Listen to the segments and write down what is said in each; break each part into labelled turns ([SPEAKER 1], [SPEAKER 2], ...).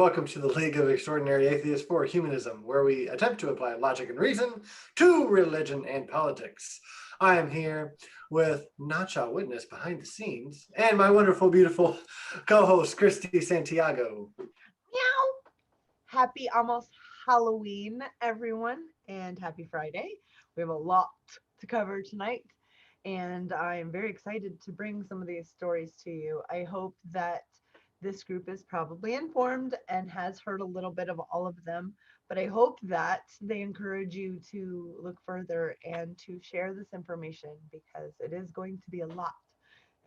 [SPEAKER 1] welcome to the League of Extraordinary Atheists for Humanism, where we attempt to apply logic and reason to religion and politics. I am here with Nacha Witness behind the scenes, and my wonderful, beautiful co-host, Christy Santiago.
[SPEAKER 2] Meow. Happy almost Halloween, everyone, and happy Friday. We have a lot to cover tonight, and I am very excited to bring some of these stories to you. I hope that this group is probably informed and has heard a little bit of all of them, but I hope that they encourage you to look further and to share this information because it is going to be a lot.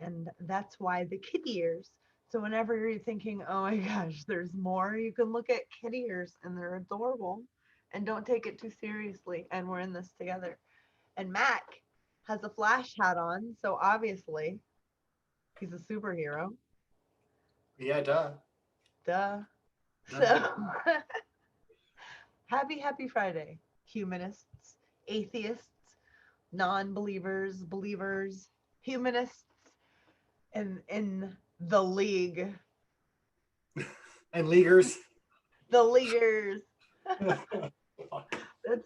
[SPEAKER 2] And that's why the kid ears. So whenever you're thinking, oh my gosh, there's more, you can look at kid ears and they're adorable. And don't take it too seriously. And we're in this together. And Mac has a Flash hat on, so obviously he's a superhero.
[SPEAKER 1] Yeah, duh.
[SPEAKER 2] Duh. So happy Friday, humanists, atheists, non-believers, believers, humanists, and in the league.
[SPEAKER 1] And leaguers.
[SPEAKER 2] The leaguers. That's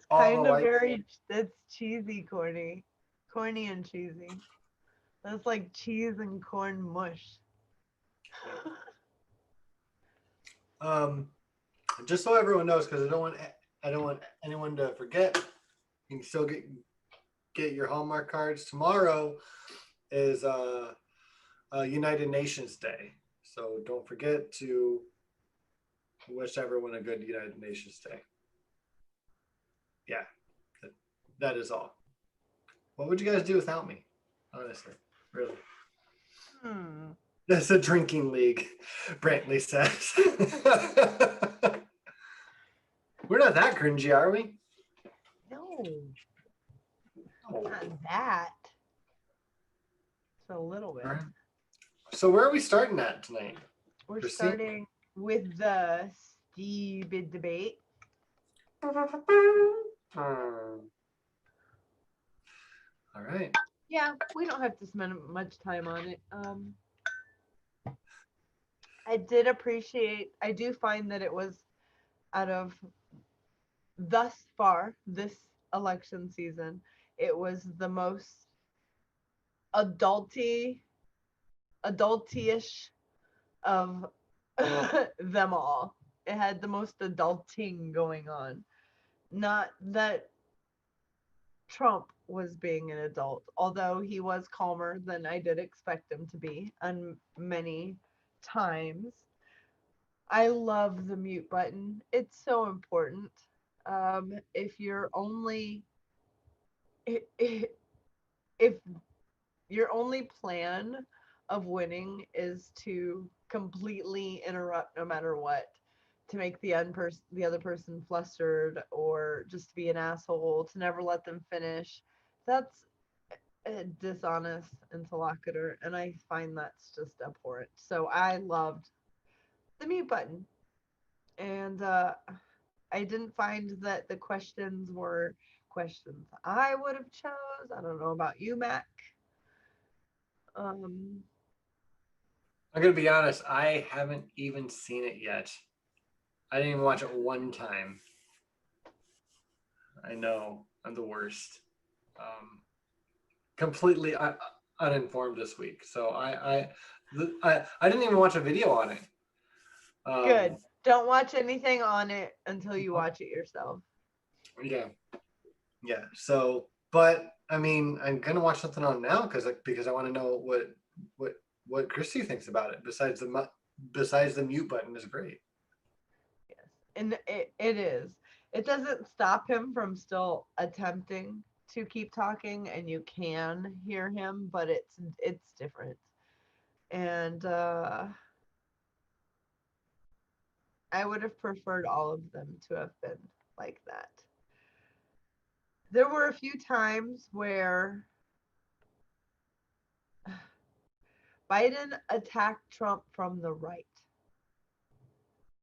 [SPEAKER 1] All
[SPEAKER 2] kind of
[SPEAKER 1] alike.
[SPEAKER 2] very, that's cheesy, corny. Corny and cheesy. That's like cheese and corn mush.
[SPEAKER 1] Just so everyone knows, because I don't want anyone to forget. You can still get your Hallmark cards. Tomorrow is United Nations Day, so don't forget to wish everyone a good United Nations Day. Yeah, that is all. What would you guys do without me? Honestly, really.
[SPEAKER 2] Hmm.
[SPEAKER 1] That's a drinking league, Brantley says. We're not that cringy, are we?
[SPEAKER 2] No, not that. It's a little bit.
[SPEAKER 1] So where are we starting at tonight?
[SPEAKER 2] We're
[SPEAKER 1] Christy?
[SPEAKER 2] starting with the stupid debate.
[SPEAKER 1] All right.
[SPEAKER 2] Yeah, we don't have to spend much time on it. I do find that it was out of thus far this election season, it was the most adulty-ish of them all. It had the most adulting going on. Not that Trump was being an adult, although he was calmer than I did expect him to be on many times. I love the mute button. It's so important. If you're only if your only plan of winning is to completely interrupt no matter what, to make the other person flustered or just to be an asshole, to never let them finish, that's a dishonest interlocutor, and I find that's just abhorrent. So I loved the mute button, and I didn't find that the questions were questions I would have chose. I don't know about you, Mac. Um,
[SPEAKER 1] I'm gonna be honest. I haven't even seen it yet. I didn't even watch it one time. I know I'm the worst. Completely uninformed this week, so I didn't even watch a video on it.
[SPEAKER 2] Good. Don't watch anything on it until you watch it yourself.
[SPEAKER 1] Yeah, yeah. So, but I mean, I'm gonna watch something on now because I want to know what Christy thinks about it. Besides the mute button is great.
[SPEAKER 2] Yes. And it is. It doesn't stop him from still attempting to keep talking, and you can hear him, but it's different. And I would have preferred all of them to have been like that. There were a few times where Biden attacked Trump from the right.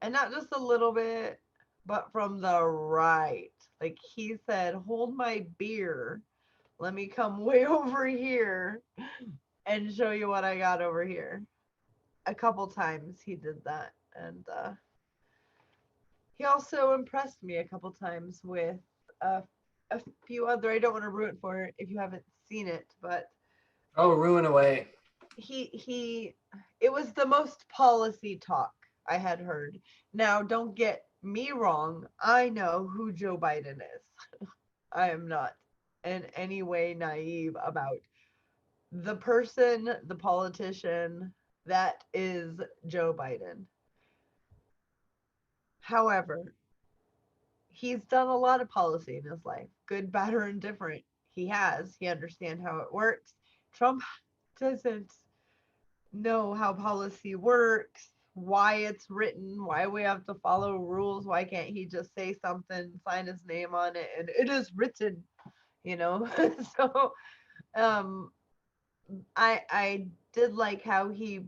[SPEAKER 2] And not just a little bit, but from the right. Like he said, hold my beer. Let me come way over here and show you what I got over here. A couple times he did that. And He also impressed me a couple times with uh, a few other. I don't want to ruin it for if you haven't seen it, but
[SPEAKER 1] Oh, ruin away.
[SPEAKER 2] he it was the most policy talk I had heard. Now, don't get me wrong. I know who Joe Biden is. I am not in any way naive about the person, the politician that is Joe Biden. However, he's done a lot of policy in his life, good, bad, or indifferent. He has. He understands how it works. Trump doesn't know how policy works, why it's written, why we have to follow rules. Why can't he just say something, sign his name on it, and it is written, you know? So um, I did like how he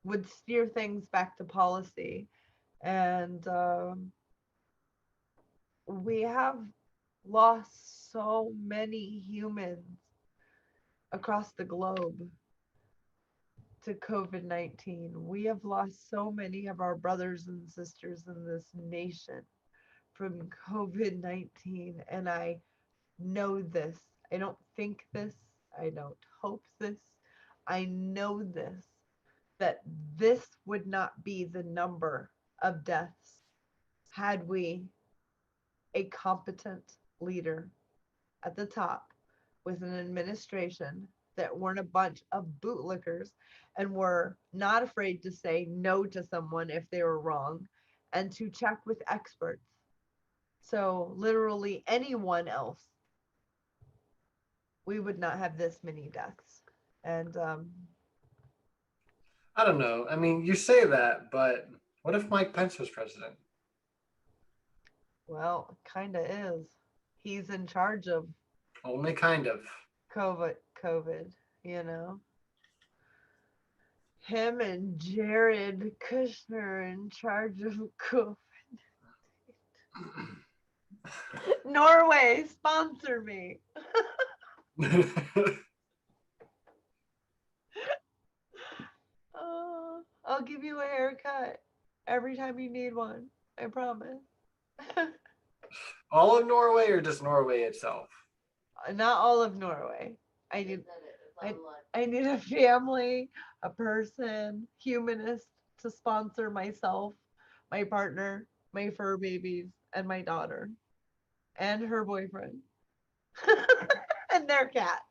[SPEAKER 2] would steer things back to policy, and we have lost so many humans across the globe to COVID 19. We have lost so many of our brothers and sisters in this nation from COVID 19. And I know this. I don't think this. I don't hope this. I know this, that this would not be the number of deaths had we a competent leader at the top with an administration that weren't a bunch of bootlickers and were not afraid to say no to someone if they were wrong and to check with experts. So, literally, anyone else, we would not have this many deaths. And,
[SPEAKER 1] I don't know. I mean, you say that, but what if Mike Pence was president?
[SPEAKER 2] well, kind of is. He's in charge of
[SPEAKER 1] Only kind of.
[SPEAKER 2] COVID, you know? Him and Jared Kushner in charge of COVID. Norway, sponsor me. I'll give you a haircut every time you need one. I promise.
[SPEAKER 1] All of Norway or just Norway itself?
[SPEAKER 2] Not all of Norway. I need I, I need a family, a person, humanist to sponsor myself, my partner, my fur babies, and my daughter, and her boyfriend, and their cat.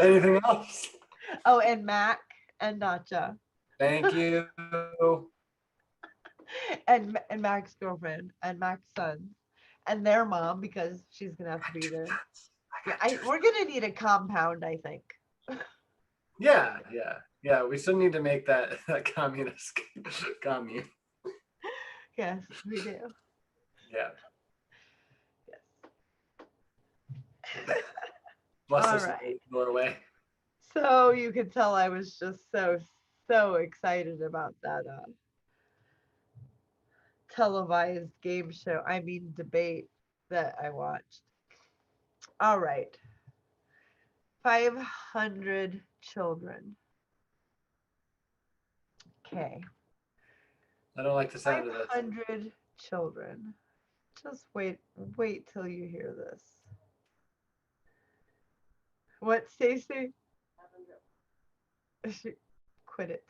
[SPEAKER 1] Anything else?
[SPEAKER 2] Oh, and Mac and Nacha,
[SPEAKER 1] Thank you.
[SPEAKER 2] and Mac's girlfriend, and Mac's son, and their mom because she's gonna have to be there. Yeah, we're gonna need a compound, I think.
[SPEAKER 1] Yeah. We still need to make that communist commune.
[SPEAKER 2] Yes, we do.
[SPEAKER 1] Yeah.
[SPEAKER 2] Yes.
[SPEAKER 1] Bless
[SPEAKER 2] All
[SPEAKER 1] us,
[SPEAKER 2] right.
[SPEAKER 1] Norway.
[SPEAKER 2] So you could tell I was just so excited about that televised game show. I mean debate that I watched. All right. 500 children. Okay.
[SPEAKER 1] I don't like the sound of this.
[SPEAKER 2] 500 children. Just wait till you hear this. What, Stacey? Quit it.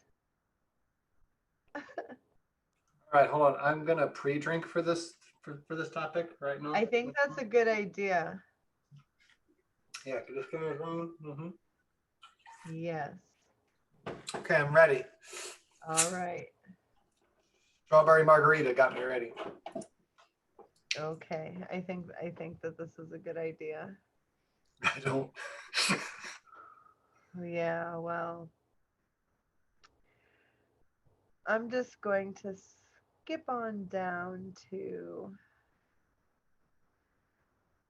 [SPEAKER 1] All right, hold on. I'm gonna pre-drink for this this topic right now.
[SPEAKER 2] I think that's a good idea.
[SPEAKER 1] Yeah, just give me a room.
[SPEAKER 2] Yes.
[SPEAKER 1] Okay, I'm ready.
[SPEAKER 2] All right.
[SPEAKER 1] Strawberry margarita got me ready.
[SPEAKER 2] Okay. I think that this is a good idea.
[SPEAKER 1] I don't.
[SPEAKER 2] Yeah, well, I'm just going to skip on down to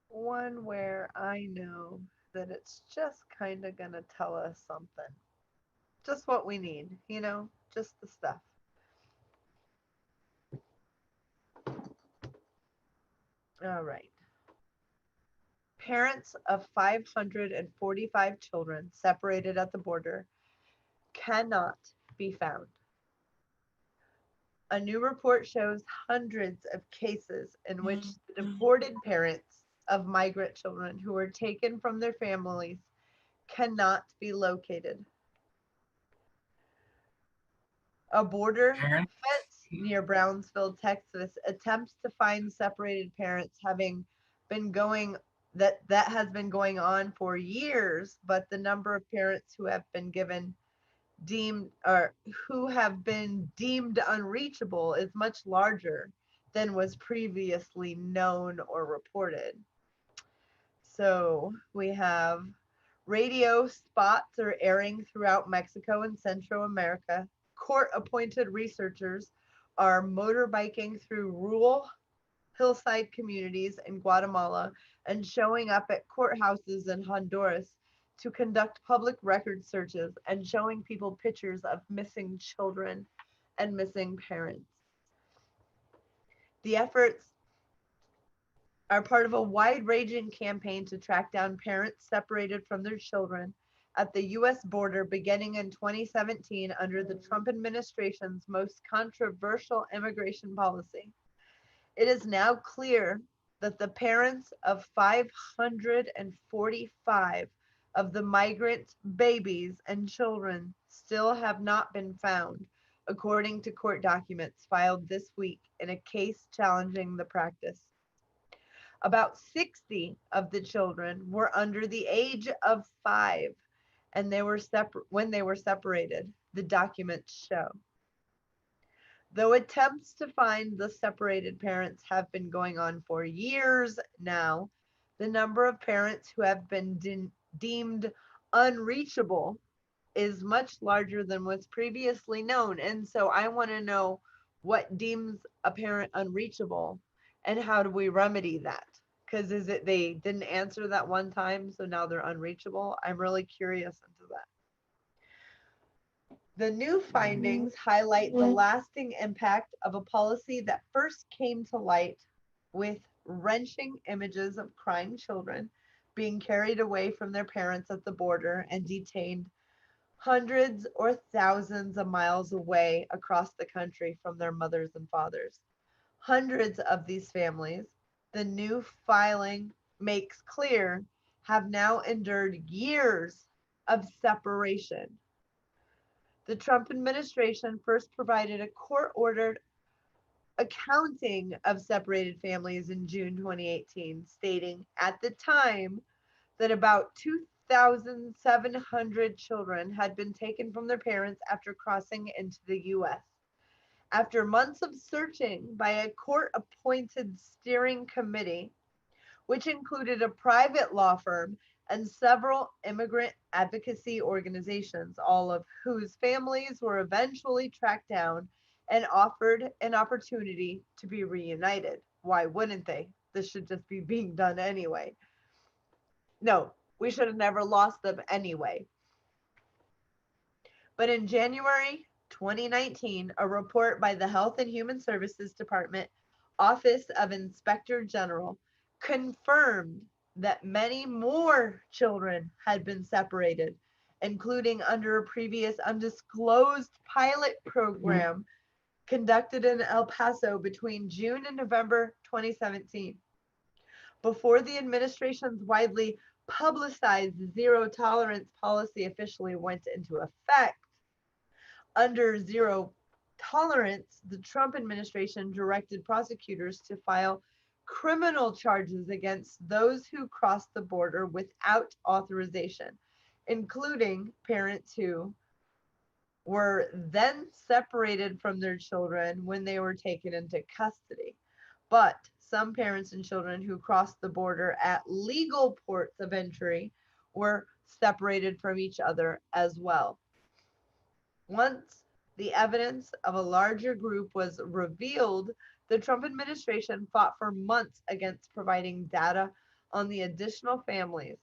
[SPEAKER 2] one where I know that it's just kind of going to tell us something. Just what we need, just the stuff. All right. Parents of 545 children separated at the border cannot be found. A new report shows hundreds of cases in which the deported parents of migrant children who were taken from their families cannot be located. A border
[SPEAKER 3] Parents.
[SPEAKER 2] fence near Brownsville, Texas, attempts to find separated parents having been going that has been going on for years, but the number of parents who have been given deemed or who have been deemed unreachable is much larger than was previously known or reported. So we have radio spots are airing throughout Mexico and Central America. Court appointed researchers are motorbiking through rural hillside communities in Guatemala and showing up at courthouses in Honduras to conduct public record searches and showing people pictures of missing children and missing parents. The efforts are part of a wide-ranging campaign to track down parents separated from their children at the U.S. border beginning in 2017 under the Trump administration's most controversial immigration policy. It is now clear that the parents of 545 of the migrant babies and children still have not been found, according to court documents filed this week in a case challenging the practice. About 60 of the children were under the age of 5 and they were when they were separated, the documents show. Though attempts to find the separated parents have been going on for years now, the number of parents who have been deemed unreachable is much larger than was previously known. And so I want to know what deems a parent unreachable and how do we remedy that? Because is it they didn't answer that one time, so now they're unreachable? I'm really curious into that. The new findings highlight the lasting impact of a policy that first came to light with wrenching images of crying children being carried away from their parents at the border and detained hundreds or thousands of miles away across the country from their mothers and fathers. Hundreds of these families, the new filing makes clear, have now endured years of separation. The Trump administration first provided a court-ordered accounting of separated families in June 2018, stating at the time that about 2,700 children had been taken from their parents after crossing into the U.S. After months of searching by a court-appointed steering committee, which included a private law firm and several immigrant advocacy organizations, all of whose families were eventually tracked down and offered an opportunity to be reunited. Why wouldn't they? This should just be being done anyway. No, we should have never lost them anyway. But in January 2019, a report by the Health and Human Services Department Office of Inspector General confirmed that many more children had been separated, including under a previous undisclosed pilot program conducted in El Paso between June and November 2017. Before the administration's widely publicized zero tolerance policy officially went into effect, under zero tolerance, the Trump administration directed prosecutors to file criminal charges against those who crossed the border without authorization, including parents who were then separated from their children when they were taken into custody. But some parents and children who crossed the border at legal ports of entry were separated from each other as well. Once the evidence of a larger group was revealed, the Trump administration fought for months against providing data on the additional families,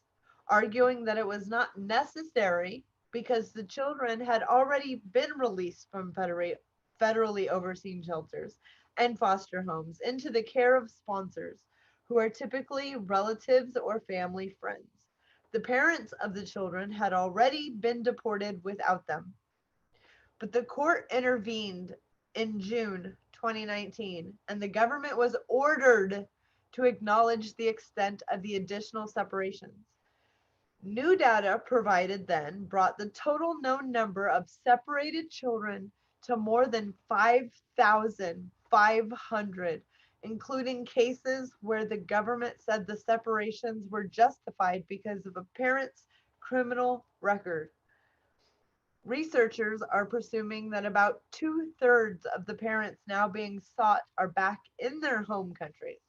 [SPEAKER 2] arguing that it was not necessary because the children had already been released from federally overseen shelters and foster homes into the care of sponsors, who are typically relatives or family friends. The parents of the children had already been deported without them. But the court intervened in June 2019, and the government was ordered to acknowledge the extent of the additional separations. New data provided then brought the total known number of separated children to more than 5,500, including cases where the government said the separations were justified because of a parent's criminal record. Researchers are presuming that about two-thirds of the parents now being sought are back in their home countries.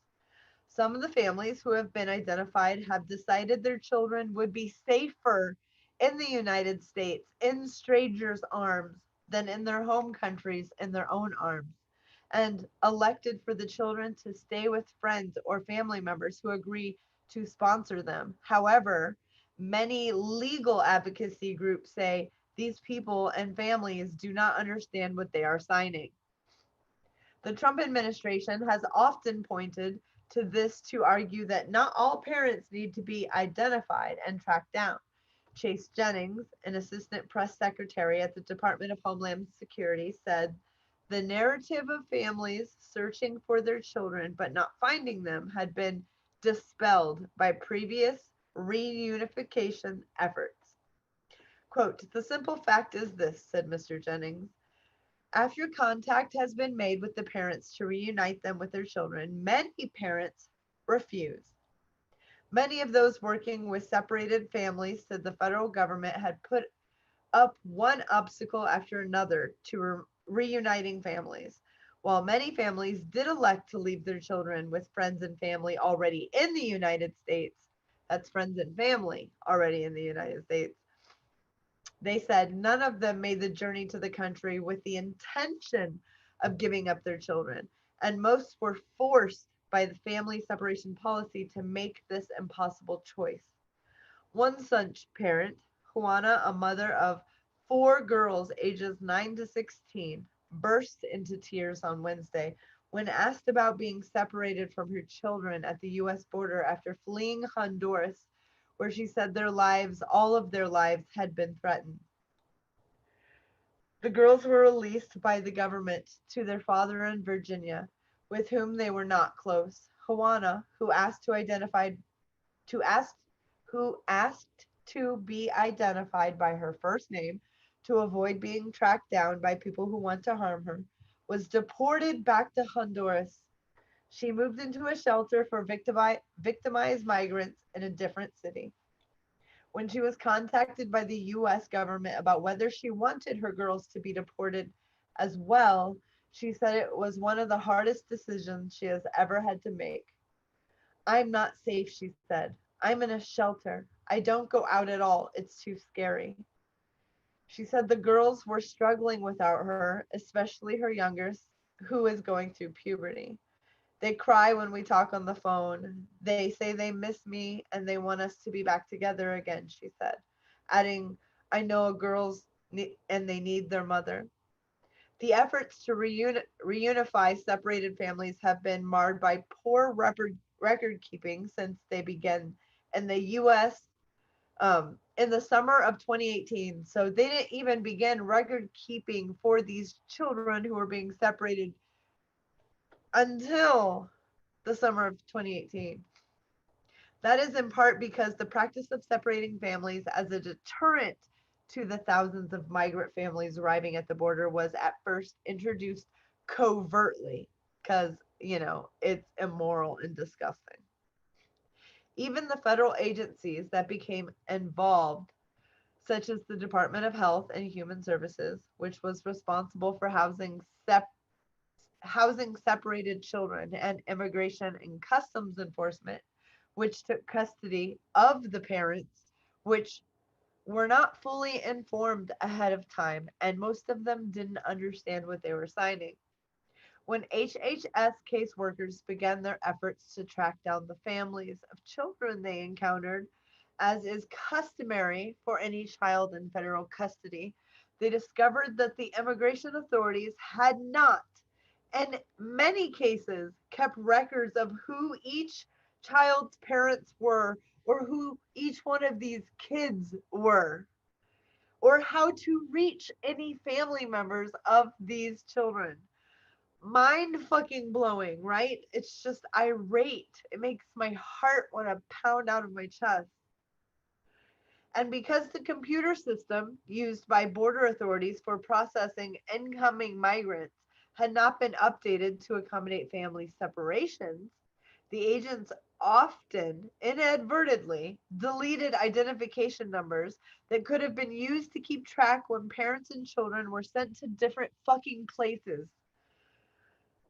[SPEAKER 2] Some of the families who have been identified have decided their children would be safer in the United States in strangers' arms than in their home countries in their own arms, and elected for the children to stay with friends or family members who agree to sponsor them. However, many legal advocacy groups say these people and families do not understand what they are signing. The Trump administration has often pointed to this to argue that not all parents need to be identified and tracked down. Chase Jennings, an assistant press secretary at the Department of Homeland Security, said the narrative of families searching for their children but not finding them had been dispelled by previous reunification efforts. Quote, the simple fact is this, said Mr. Jennings. After contact has been made with the parents to reunite them with their children, many parents refuse. Many of those working with separated families said the federal government had put up one obstacle after another to reuniting families. While many families did elect to leave their children with friends and family already in the United States, that's friends and family already in the United States, they said none of them made the journey to the country with the intention of giving up their children, and most were forced by the family separation policy to make this impossible choice. One such parent, Juana, a mother of four girls ages 9 to 16, burst into tears on Wednesday when asked about being separated from her children at the U.S. border after fleeing Honduras, where she said their lives, all of their lives, had been threatened. The girls were released by the government to their father in Virginia, with whom they were not close. Juana, to ask who asked to be identified by her first name to avoid being tracked down by people who want to harm her, was deported back to Honduras. She moved into a shelter for victimized migrants in a different city. When she was contacted by the US government about whether she wanted her girls to be deported as well, she said it was one of the hardest decisions she has ever had to make. I'm not safe, she said. I'm in a shelter. I don't go out at all. It's too scary. She said the girls were struggling without her, especially her youngest, who is going through puberty. They cry when we talk on the phone. They say they miss me and they want us to be back together again, she said, adding, I know girls and they need their mother. The efforts to reunify separated families have been marred by poor record keeping since they began in the U.S. In the summer of 2018. So they didn't even begin record keeping for these children who were being separated until the summer of 2018. That is in part because the practice of separating families as a deterrent to the thousands of migrant families arriving at the border was at first introduced covertly because, it's immoral and disgusting. Even the federal agencies that became involved, such as the Department of Health and Human Services, which was responsible for housing separated children, and Immigration and Customs Enforcement, which took custody of the parents, which were not fully informed ahead of time, and most of them didn't understand what they were signing. When HHS caseworkers began their efforts to track down the families of children they encountered, as is customary for any child in federal custody, they discovered that the immigration authorities had not, in many cases, kept records of who each child's parents were, or who each one of these kids were, or how to reach any family members of these children. mind fucking blowing, right? It's just irate. It makes my heart want to pound out of my chest. And because the computer system used by border authorities for processing incoming migrants had not been updated to accommodate family separations, the agents often inadvertently deleted identification numbers that could have been used to keep track when parents and children were sent to different fucking places.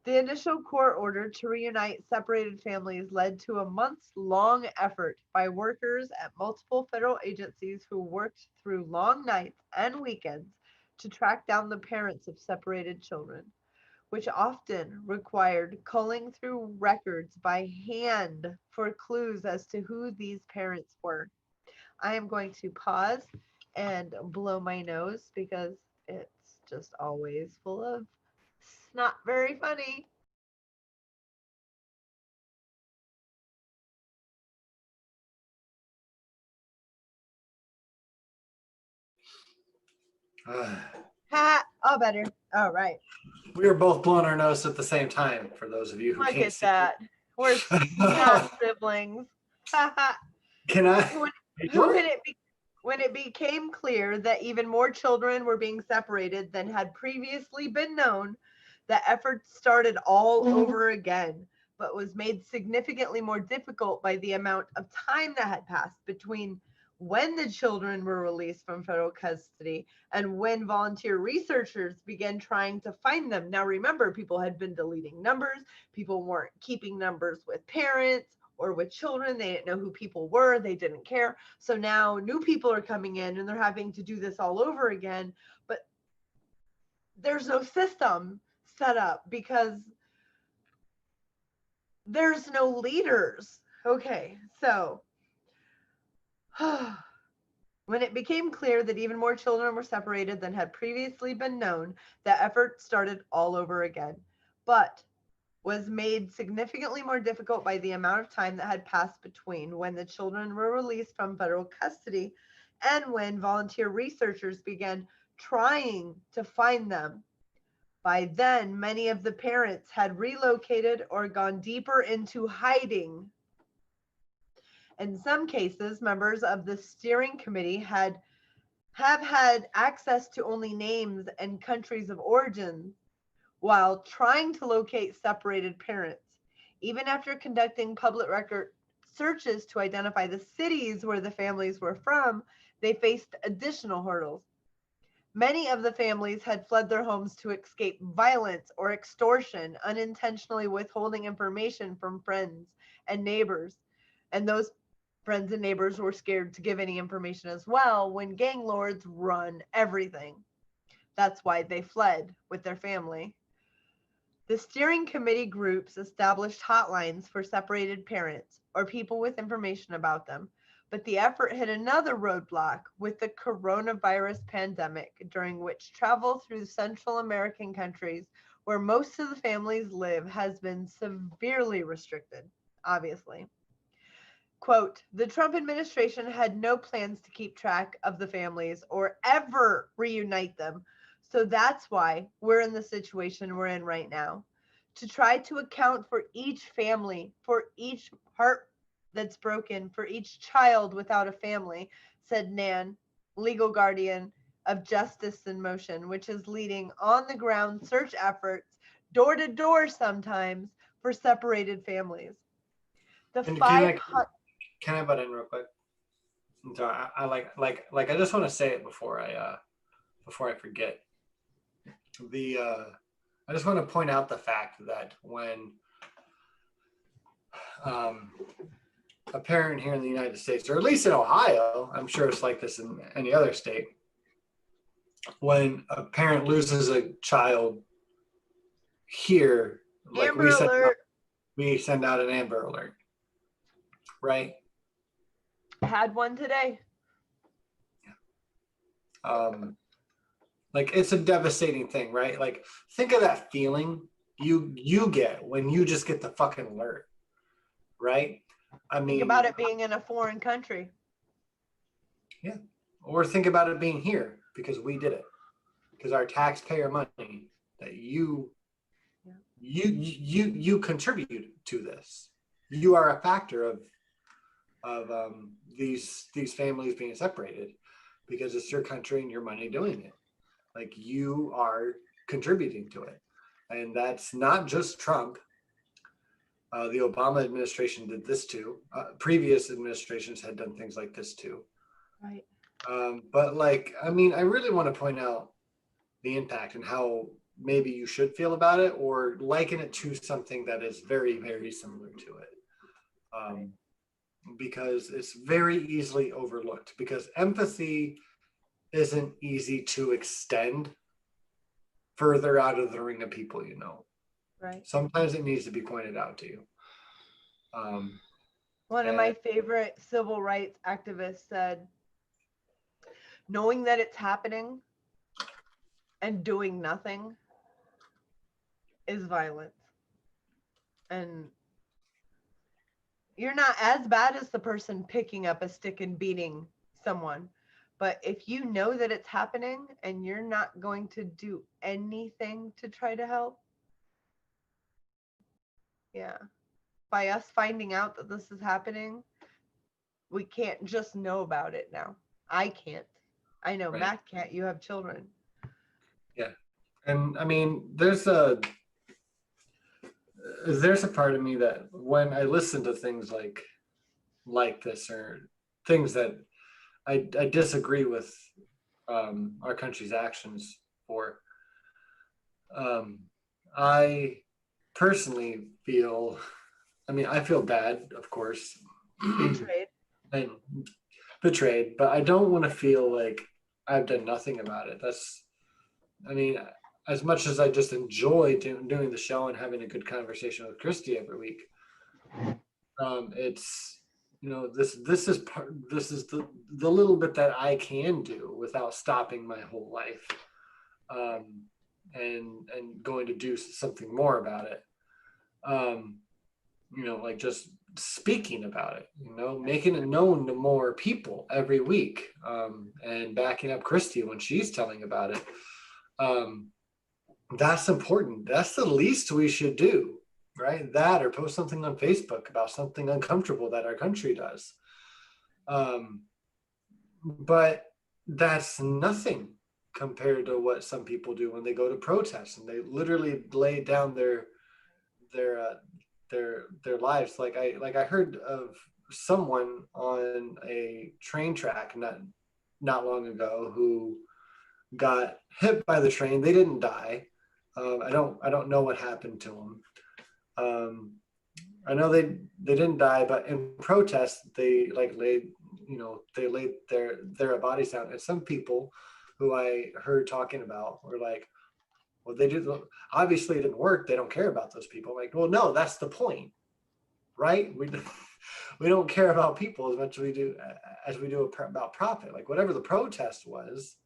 [SPEAKER 2] The initial court order to reunite separated families led to a months long effort by workers at multiple federal agencies who worked through long nights and weekends to track down the parents of separated children, which often required culling through records by hand for clues as to who these parents were. I am going to pause and blow my nose because it's just always full of not very funny. Ha! Oh, better. All right.
[SPEAKER 1] We were both blowing our nose at the same time, for those of you who
[SPEAKER 2] Look
[SPEAKER 1] can't
[SPEAKER 2] at
[SPEAKER 1] see.
[SPEAKER 2] that. We're snot siblings. Ha ha.
[SPEAKER 1] Can I?
[SPEAKER 2] When,
[SPEAKER 1] What?
[SPEAKER 2] when it became clear that even more children were being separated than had previously been known, the effort started all over again, but was made significantly more difficult by the amount of time that had passed between when the children were released from federal custody and when volunteer researchers began trying to find them. Now, remember, people had been deleting numbers, people weren't keeping numbers with parents or with children. They didn't know who people were, they didn't care. So now new people are coming in and they're having to do this all over again. But there's no system set up because there's no leaders. Okay, so when it became clear that even more children were separated than had previously been known, the effort started all over again, but was made significantly more difficult by the amount of time that had passed between when the children were released from federal custody and when volunteer researchers began trying to find them. By then, many of the parents had relocated or gone deeper into hiding. In some cases, members of the steering committee have had access to only names and countries of origin while trying to locate separated parents. Even after conducting public record searches to identify the cities where the families were from, they faced additional hurdles. Many of the families had fled their homes to escape violence or extortion, unintentionally withholding information from friends and neighbors. And those friends and neighbors were scared to give any information as well when gang lords run everything. That's why they fled with their family. The steering committee groups established hotlines for separated parents or people with information about them, but the effort hit another roadblock with the coronavirus pandemic, during which travel through Central American countries where most of the families live has been severely restricted, obviously. Quote, the Trump administration had no plans to keep track of the families or ever reunite them. So that's why we're in the situation we're in right now. To try to account for each family, for each heart that's broken, for each child without a family, said Nan, legal guardian of Justice in Motion, which is leading on the ground search efforts, door to door sometimes, for separated families. The
[SPEAKER 1] And
[SPEAKER 2] 500.
[SPEAKER 1] can I butt in real quick? So I like I just want to say it before I forget. I just want to point out the fact that when um, a parent here in the United States, or at least in Ohio, I'm sure it's like this in any other state, when a parent loses a child here, like
[SPEAKER 2] Amber Alert.
[SPEAKER 1] we send out an Amber Alert, right?
[SPEAKER 2] Had one today.
[SPEAKER 1] Like it's a devastating thing, right? Like think of that feeling you get when you just get the fucking alert, right? I
[SPEAKER 2] Think
[SPEAKER 1] mean,
[SPEAKER 2] about it being in a foreign country.
[SPEAKER 1] yeah. Or think about it being here because we did it. Because our taxpayer money that you you contribute to this. You are a factor of these families being separated because it's your country and your money doing it. Like, you are contributing to it, and that's not just Trump. The Obama administration did this too. Previous administrations had done things like this too.
[SPEAKER 2] Right.
[SPEAKER 1] But like, I mean, I really want to point out the impact and how maybe you should feel about it, or liken it to something that is very, very similar to it.
[SPEAKER 2] Right.
[SPEAKER 1] Because it's very easily overlooked, because empathy isn't easy to extend further out of the ring of people, you know.
[SPEAKER 2] Right.
[SPEAKER 1] Sometimes it needs to be pointed out to you.
[SPEAKER 2] One of my favorite civil rights activists said, knowing that it's happening and doing nothing is violence. And you're not as bad as the person picking up a stick and beating someone. But if you know that it's happening and you're not going to do anything to try to help, yeah. By us finding out that this is happening, we can't just know about it now. I can't. I know
[SPEAKER 1] Right.
[SPEAKER 2] Matt can't. You have children.
[SPEAKER 1] Yeah. And I mean, there's a part of me that when I listen to things like this, or things that I disagree with our country's actions for, I personally feel, I mean, I feel bad, of course,
[SPEAKER 2] Betrayed.
[SPEAKER 1] and betrayed, but I don't want to feel like I've done nothing about it. I mean, as much as I just enjoy doing the show and having a good conversation with Christy every week, it's, you know, this is the little bit that I can do without stopping my whole life, and going to do something more about it. You know, like just speaking about it, you know, making it known to more people every week, and backing up Christy when she's telling about it. That's important. That's the least we should do, right? That, or post something on Facebook about something uncomfortable that our country does. But that's nothing compared to what some people do when they go to protests and they literally lay down their uh, their lives. Like I heard of someone on a train track not long ago who got hit by the train. They didn't die. I don't know what happened to them. I know they didn't die, but in protest they laid their bodies down. And some people who I heard talking about were like, well, they do, obviously it didn't work. They don't care about those people. I'm like, well, no, that's the point, right? We don't care about people as much as we do about profit. Like, whatever the protest was,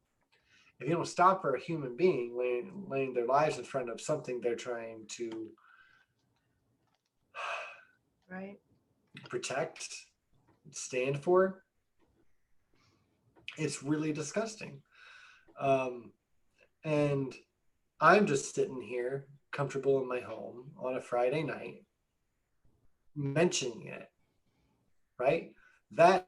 [SPEAKER 1] if you don't stop for a human being laying their lives in front of something they're trying to
[SPEAKER 2] Right.
[SPEAKER 1] protect, stand for, it's really disgusting. And I'm just sitting here comfortable in my home on a Friday night mentioning it, right? That,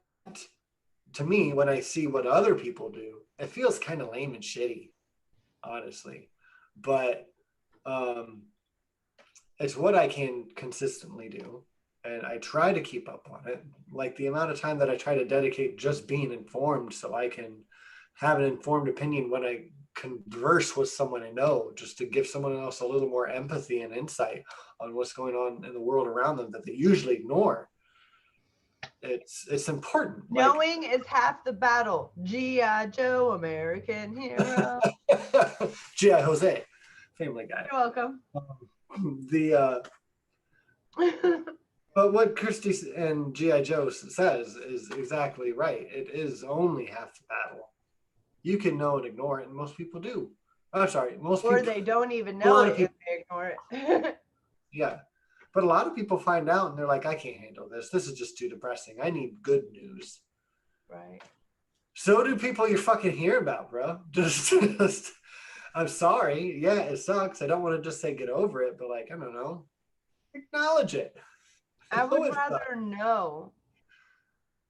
[SPEAKER 1] to me, when I see what other people do, it feels kind of lame and shitty, honestly. But it's what I can consistently do, and I try to keep up on it. Like the amount of time that I try to dedicate just being informed so I can have an informed opinion when I converse with someone I know, just to give someone else a little more empathy and insight on what's going on in the world around them that they usually ignore. It's important.
[SPEAKER 2] Knowing is half the battle. G.I. Joe, American hero.
[SPEAKER 1] G.I. Jose, Family Guy.
[SPEAKER 2] You're welcome.
[SPEAKER 1] But what Christy and G.I. Joe says is exactly right. It is only half the battle. You can know and ignore it, and most people do. I'm sorry, most
[SPEAKER 2] or
[SPEAKER 1] people.
[SPEAKER 2] They don't even know it
[SPEAKER 1] people,
[SPEAKER 2] if they ignore it.
[SPEAKER 1] Yeah. But a lot of people find out and they're like, I can't handle this. This is just too depressing. I need good news.
[SPEAKER 2] Right.
[SPEAKER 1] So do people you fucking hear about, bro. Just I'm sorry. Yeah, it sucks. I don't want to just say get over it, but like, I don't know. Acknowledge it. I
[SPEAKER 2] I
[SPEAKER 1] know
[SPEAKER 2] would
[SPEAKER 1] it sucks.
[SPEAKER 2] rather know,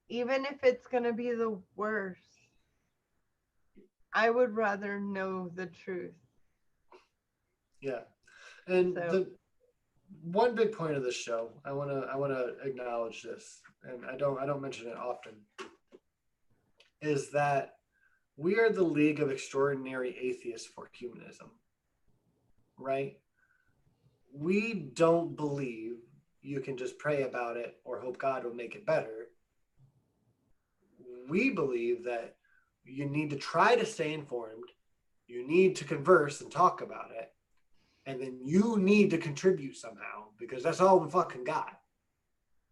[SPEAKER 2] even if it's going to be the worst. I would rather know the truth.
[SPEAKER 1] Yeah. And
[SPEAKER 2] So,
[SPEAKER 1] the one big point of this show, I wanna acknowledge this, and I don't mention it often, is that we are the League of Extraordinary Atheists for Humanism, right? We don't believe you can just pray about it or hope God will make it better. We believe that you need to try to stay informed, you need to converse and talk about it, and then you need to contribute somehow because that's all we fucking got.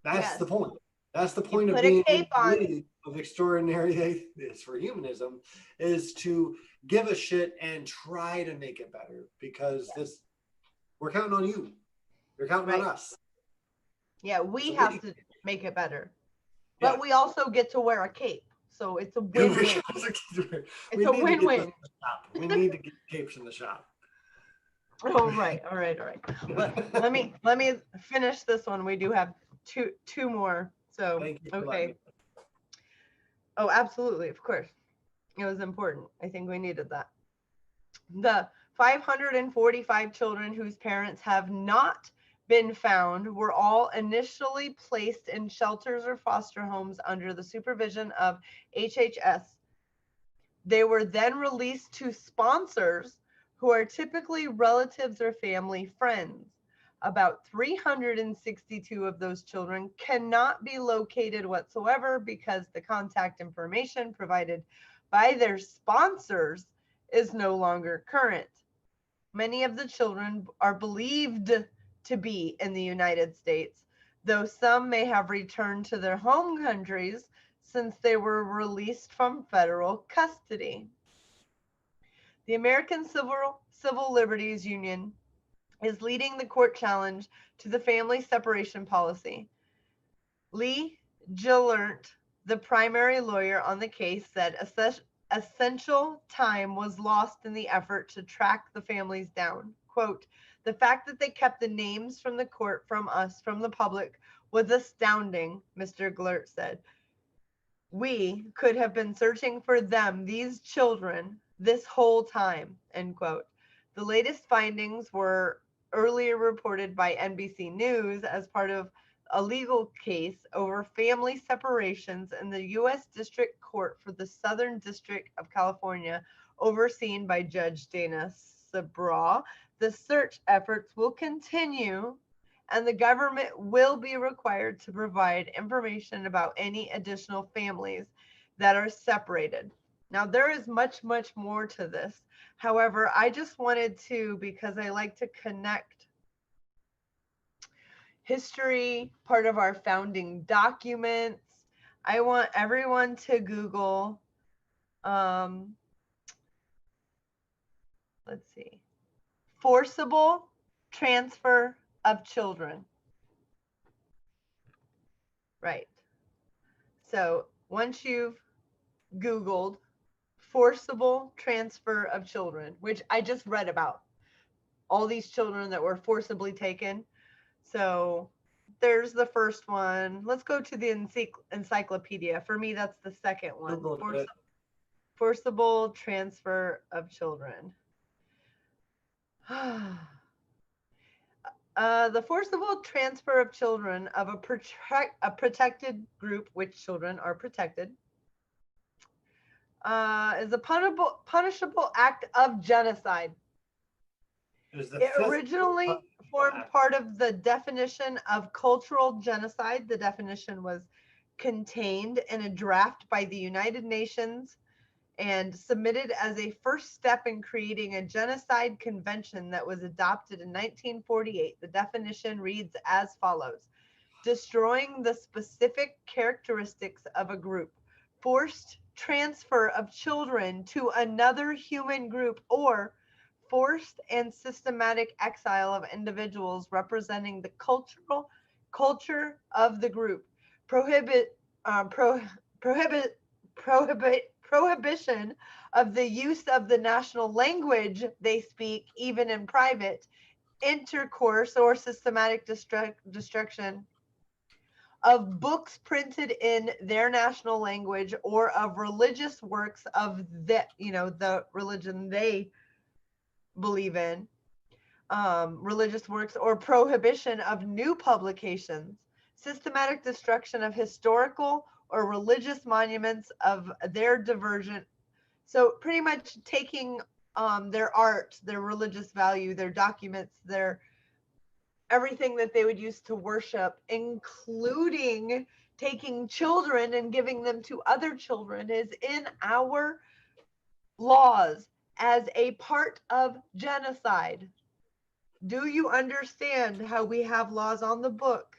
[SPEAKER 1] That's
[SPEAKER 2] yes,
[SPEAKER 1] the point. That's the
[SPEAKER 2] you
[SPEAKER 1] point of
[SPEAKER 2] put a
[SPEAKER 1] being
[SPEAKER 2] cape on.
[SPEAKER 1] League of Extraordinary Atheists for Humanism is to give a shit and try to make it better because this we're counting on you. You're counting on
[SPEAKER 2] Right.
[SPEAKER 1] us.
[SPEAKER 2] Yeah, we
[SPEAKER 1] So
[SPEAKER 2] have to make it better.
[SPEAKER 1] yeah.
[SPEAKER 2] But we also get to wear a cape. So it's a win-win. It's
[SPEAKER 1] We
[SPEAKER 2] a
[SPEAKER 1] need to get this
[SPEAKER 2] win-win.
[SPEAKER 1] in the shop. We need to get capes in the shop.
[SPEAKER 2] All right. All right. All right. Let me finish this one. We do have two more. So,
[SPEAKER 1] Thank you for letting me.
[SPEAKER 2] okay. Oh, absolutely. Of course. It was important. I think we needed that. The 545 children whose parents have not been found were all initially placed in shelters or foster homes under the supervision of HHS. They were then released to sponsors who are typically relatives or family friends. About 362 of those children cannot be located whatsoever because the contact information provided by their sponsors is no longer current. Many of the children are believed to be in the United States, though some may have returned to their home countries since they were released from federal custody. The American Civil Liberties Union is leading the court challenge to the family separation policy. Lee Gillert, the primary lawyer on the case, said essential time was lost in the effort to track the families down. Quote, the fact that they kept the names from the court from us, from the public, was astounding, Mr. Glert said. We could have been searching for them, these children, this whole time, end quote. The latest findings were earlier reported by NBC News as part of a legal case over family separations in the U.S. District Court for the Southern District of California, overseen by Judge Dana Sabraw. The search efforts will continue and the government will be required to provide information about any additional families that are separated. Now, there is much, much more to this. However, I just wanted to, because I like to connect history, part of our founding documents. I want everyone to Google, um, let's see, forcible transfer of children. Right. So once you've Googled forcible transfer of children, which I just read about, all these children that were forcibly taken. So there's the first one. Let's go to the encyclopedia. For me, that's the second one. Forcible transfer of children. The forcible transfer of children of a protected group, which children are protected, is a punishable act of genocide. It originally formed part of the definition of cultural genocide. The definition was contained in a draft by the United Nations and submitted as a first step in creating a genocide convention that was adopted in 1948. The definition reads as follows: destroying the specific characteristics of a group, forced transfer of children to another human group, or forced and systematic exile of individuals representing the culture of the group, prohibit prohibit prohibit prohibition of the use of the national language they speak, even in private, intercourse or systematic destruction of books printed in their national language or of religious works of the religion they believe in, religious works, or prohibition of new publications, systematic destruction of historical or religious monuments of their diversion. So pretty much taking their art, their religious value, their documents, their everything that they would use to worship, including taking children and giving them to other children, is in our laws as a part of genocide. Do you understand how we have laws on the book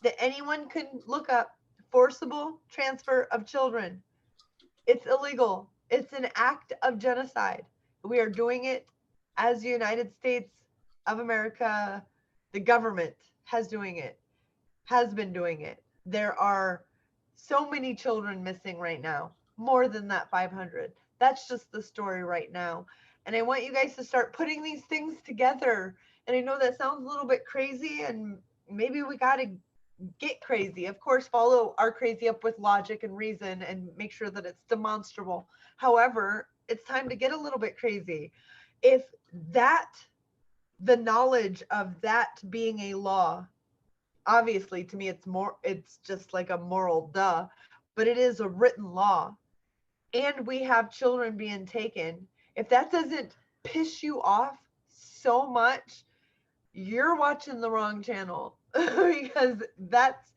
[SPEAKER 2] that anyone can look up? Forcible transfer of children. It's illegal. It's an act of genocide. We are doing it as the United States of America. The government has been doing it. There are so many children missing right now, more than that 500. That's just the story right now. And I want you guys to start putting these things together. And I know that sounds a little bit crazy, and maybe we got to get crazy. Of course, follow our crazy up with logic and reason and make sure that it's demonstrable. However, it's time to get a little bit crazy. If the knowledge of that being a law, obviously to me it's just like a moral duh, but it is a written law, and we have children being taken. If that doesn't piss you off so much, you're watching the wrong channel because that's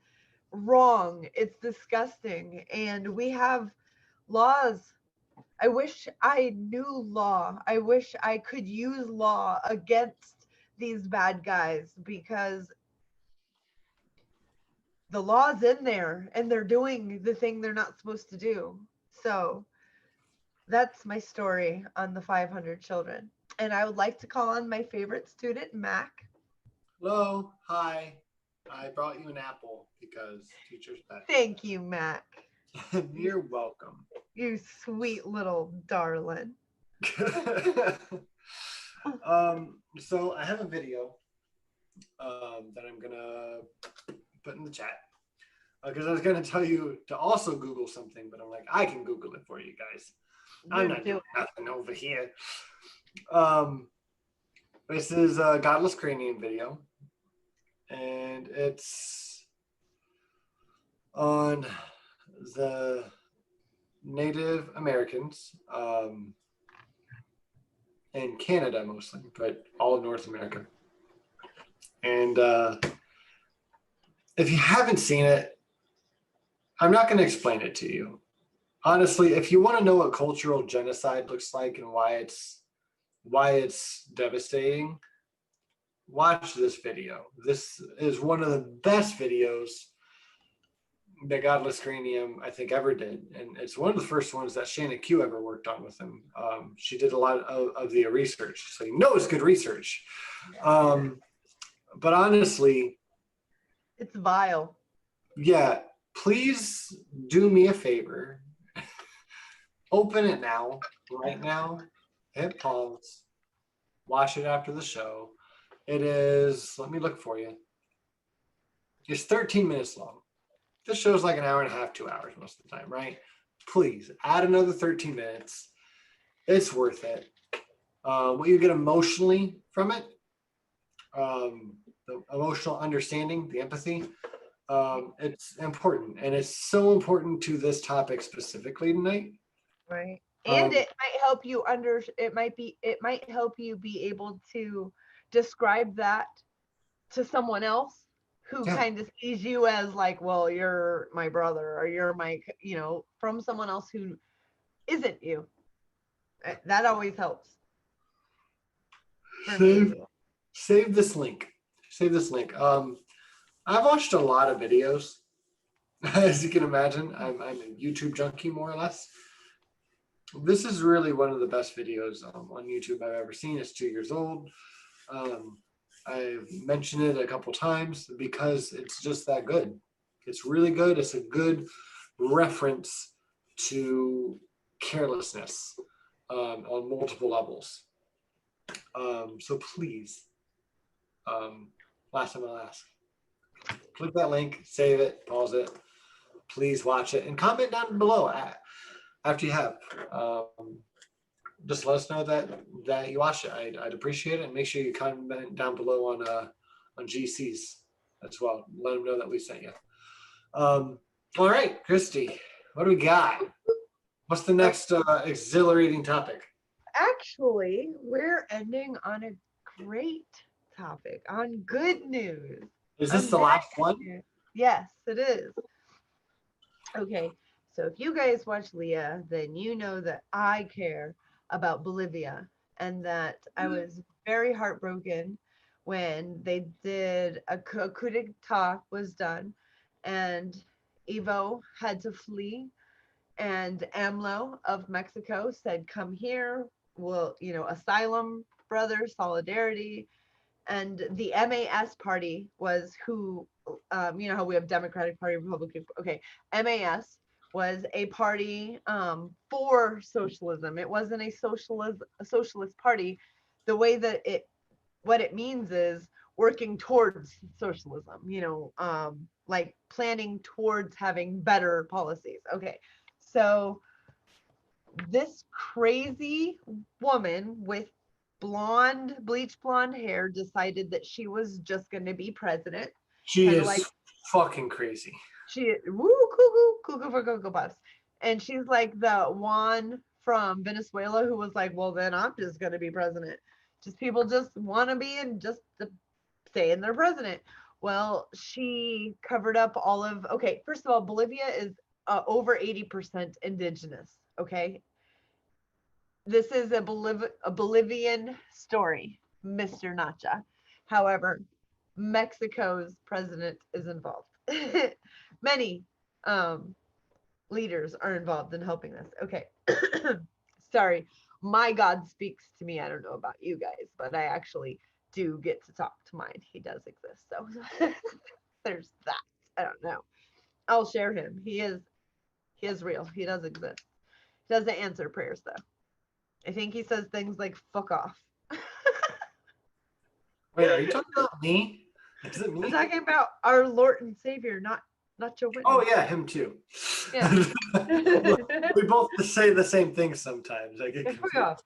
[SPEAKER 2] wrong. It's disgusting. And we have laws. I wish I knew law. I wish I could use law against these bad guys, because the law's in there and they're doing the thing they're not supposed to do. So that's my story on the 500 children. And I would like to call on my favorite student, Mac.
[SPEAKER 1] Hello, hi. I brought you an apple because teacher's pet.
[SPEAKER 2] Thank you, Mac.
[SPEAKER 1] You're welcome.
[SPEAKER 2] You sweet little darling.
[SPEAKER 1] So I have a video that I'm gonna put in the chat because I was gonna tell you to also Google something, but I'm like, I can Google it for you guys. I'm not doing nothing over here. This is a Godless Cranium video, and it's on the Native Americans in Canada mostly, but all of North America. And if you haven't seen it, I'm not going to explain it to you. Honestly, if you want to know what cultural genocide looks like and why it's devastating, watch this video. This is one of the best videos that Godless Cranium, I think, ever did. And it's one of the first ones that Shanna Q ever worked on with him. She did a lot of the research. So you know it's good research. But honestly,
[SPEAKER 2] it's vile.
[SPEAKER 1] Yeah, please do me a favor. Open it now, right now. Hit pause. Watch it after the show. It is, let me look for you. It's 13 minutes long. This show's like an hour and a half, 2 hours most of the time, right? Please add another 13 minutes. It's worth it. What you get emotionally from it, the emotional understanding, the empathy, it's important. And it's so important to this topic specifically tonight.
[SPEAKER 2] Right. And it might help you it might help you be able to describe that to someone else who kind of sees you as like, well, you're my brother, or you're my, from someone else who isn't you. That always helps.
[SPEAKER 1] Save this link. Save this link. I've watched a lot of videos, as you can imagine. I'm a YouTube junkie, more or less. This is really one of the best videos on YouTube I've ever seen. It's 2 years old. I've mentioned it a couple times because it's just that good. It's really good. It's a good reference to carelessness on multiple levels. So please, last time I'll ask, click that link, save it, pause it, please watch it, and comment down below after you have. Just let us know that you watched it. I'd appreciate it, and make sure you comment down below on GCs as well. Let them know that we sent you. All right, Christy, what do we got? What's the next exhilarating topic?
[SPEAKER 2] Actually, we're ending on a great topic, on good news.
[SPEAKER 1] Is this the last one?
[SPEAKER 2] Yes, it is. Okay, so if you guys watch LEAH, then you know that I care about Bolivia, and that I was very heartbroken when they did a coup d'etat was done, and Evo had to flee, and AMLO of Mexico said, "Come here, we'll, asylum, brother, solidarity." And the MAS party was who, how we have Democratic Party, Republican. Okay, MAS was a party for socialism. It wasn't a socialist party. The way that what it means is working towards socialism. Like planning towards having better policies. Okay, so this crazy woman with bleach blonde hair decided that she was just going to be president.
[SPEAKER 1] She is like fucking crazy.
[SPEAKER 2] She cuckoo for Cocoa Puffs. And she's like the Juan from Venezuela who was like, well, then I'm just going to be president. Just people just want to be and just saying they're president. Well, she covered up okay, first of all, Bolivia is over 80% indigenous, okay? This is a Bolivian story, Mr. Nacha. However, Mexico's president is involved. Many leaders are involved in helping this. Okay. Sorry, my God speaks to me. I don't know about you guys, but I actually do get to talk to mine. He does exist. So there's that. I don't know. I'll share him. He is real. He does exist. He doesn't answer prayers though. I think he says things like "fuck off."
[SPEAKER 1] Wait, are you talking about me? Is it me?
[SPEAKER 2] I'm talking about our Lord and Savior, not Joe Whitman.
[SPEAKER 1] Oh yeah, him too. Yeah. We both say the same thing sometimes. I get confused.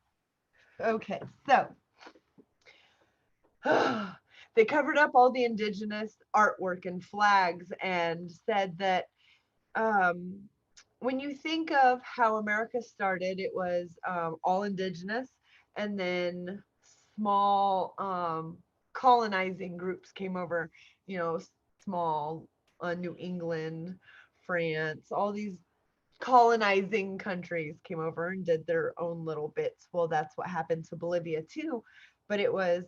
[SPEAKER 2] Okay, so they covered up all the indigenous artwork and flags and said that when you think of how America started, it was all indigenous, and then small colonizing groups came over, small New England, France, all these colonizing countries came over and did their own little bits. Well, that's what happened to Bolivia too, but it was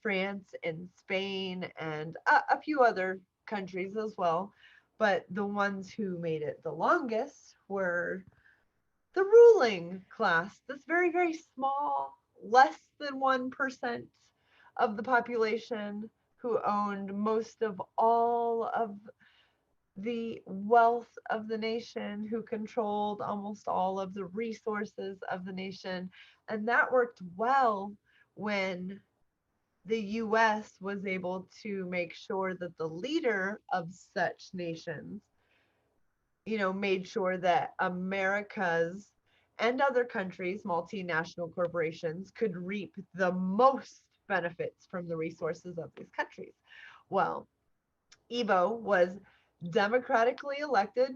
[SPEAKER 2] France and Spain and a few other countries as well. But the ones who made it the longest were the ruling class, this very, very small, less than 1% of the population who owned most of all of the wealth of the nation, who controlled almost all of the resources of the nation. And that worked well when the US was able to make sure that the leader of such nations, made sure that America's and other countries, multinational corporations, could reap the most benefits from the resources of these countries. Well, Evo was democratically elected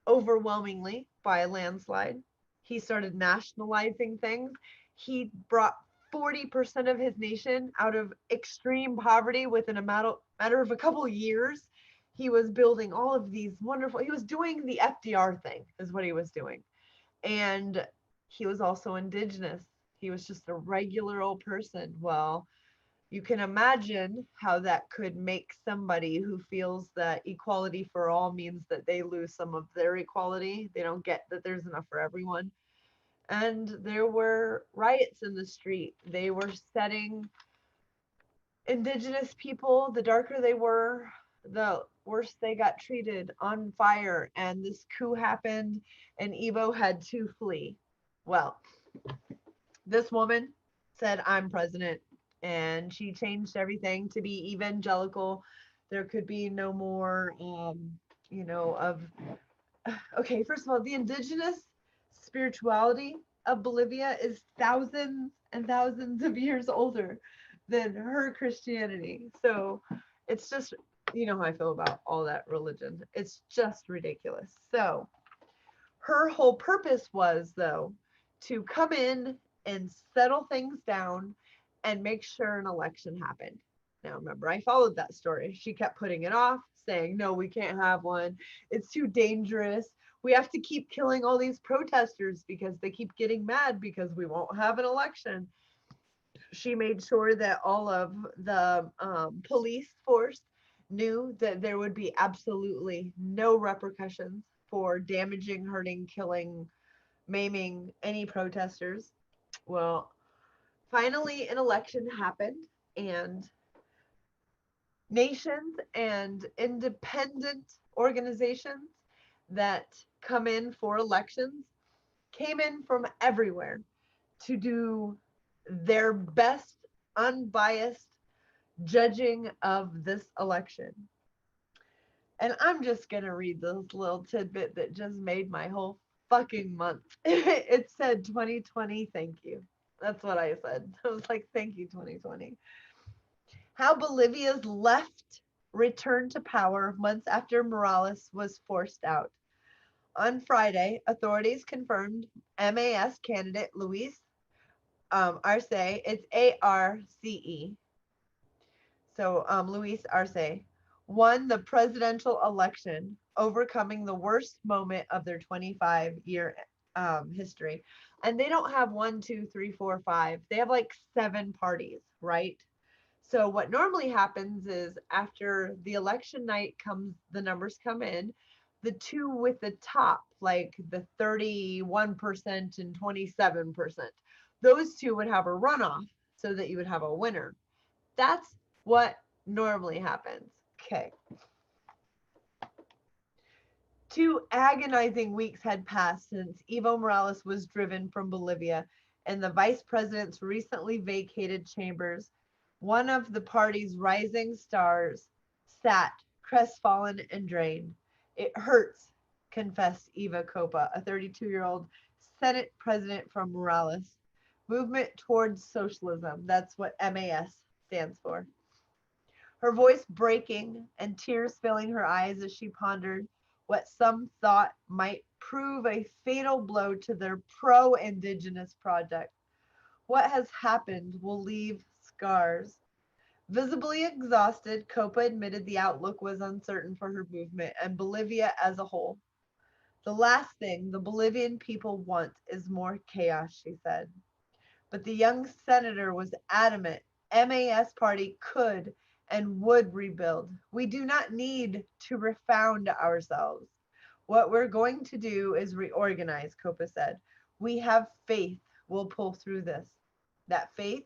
[SPEAKER 2] overwhelmingly by a landslide. He started nationalizing things. He brought 40% of his nation out of extreme poverty within a matter of a couple years. He was building all of these he was doing the FDR thing is what he was doing. And he was also indigenous. He was just a regular old person. Well, you can imagine how that could make somebody who feels that equality for all means that they lose some of their equality. They don't get that there's enough for everyone. And there were riots in the street. They were setting indigenous people, the darker they were, the worse they got treated, on fire, and this coup happened, and Evo had to flee. Well, this woman said, I'm president, and she changed everything to be evangelical. There could be no more, of okay, first of all, the indigenous spirituality of Bolivia is thousands and thousands of years older than her Christianity. So it's just, you know how I feel about all that religion. It's just ridiculous. So her whole purpose was, though, to come in and settle things down and make sure an election happened. Now, remember, I followed that story. She kept putting it off, saying, no, we can't have one. It's too dangerous. We have to keep killing all these protesters because they keep getting mad because we won't have an election. She made sure that all of the police force knew that there would be absolutely no repercussions for damaging, hurting, killing, maiming any protesters. Well, finally, an election happened, and nations and independent organizations that come in for elections came in from everywhere to do their best, unbiased judging of this election. And I'm just going to read this little tidbit that just made my whole fucking month. It said 2020, thank you. That's what I said. I was like, thank you, 2020. How Bolivia's left returned to power months after Morales was forced out. On Friday, authorities confirmed MAS candidate Luis Arce, it's ARCE, so Luis Arce, won the presidential election, overcoming the worst moment of their 25-year history. And they don't have 1, 2, 3, 4, 5. They have like 7 parties, right? So what normally happens is after the election night comes, the numbers come in, the two with the top, like the 31% and 27%, those two would have a runoff so that you would have a winner. That's what normally happens. Okay. 2 agonizing weeks had passed since Evo Morales was driven from Bolivia and the vice president's recently vacated chambers. One of the party's rising stars sat crestfallen and drained. It hurts, confessed Eva Copa, a 32-year-old Senate president from Morales. Movement Towards Socialism. That's what MAS stands for. Her voice breaking and tears filling her eyes as she pondered what some thought might prove a fatal blow to their pro-indigenous project. What has happened will leave scars. Visibly exhausted, Copa admitted the outlook was uncertain for her movement and Bolivia as a whole. The last thing the Bolivian people want is more chaos, she said. But the young senator was adamant MAS party could and would rebuild. We do not need to refound ourselves. What we're going to do is reorganize, Copa said. We have faith we'll pull through this. That faith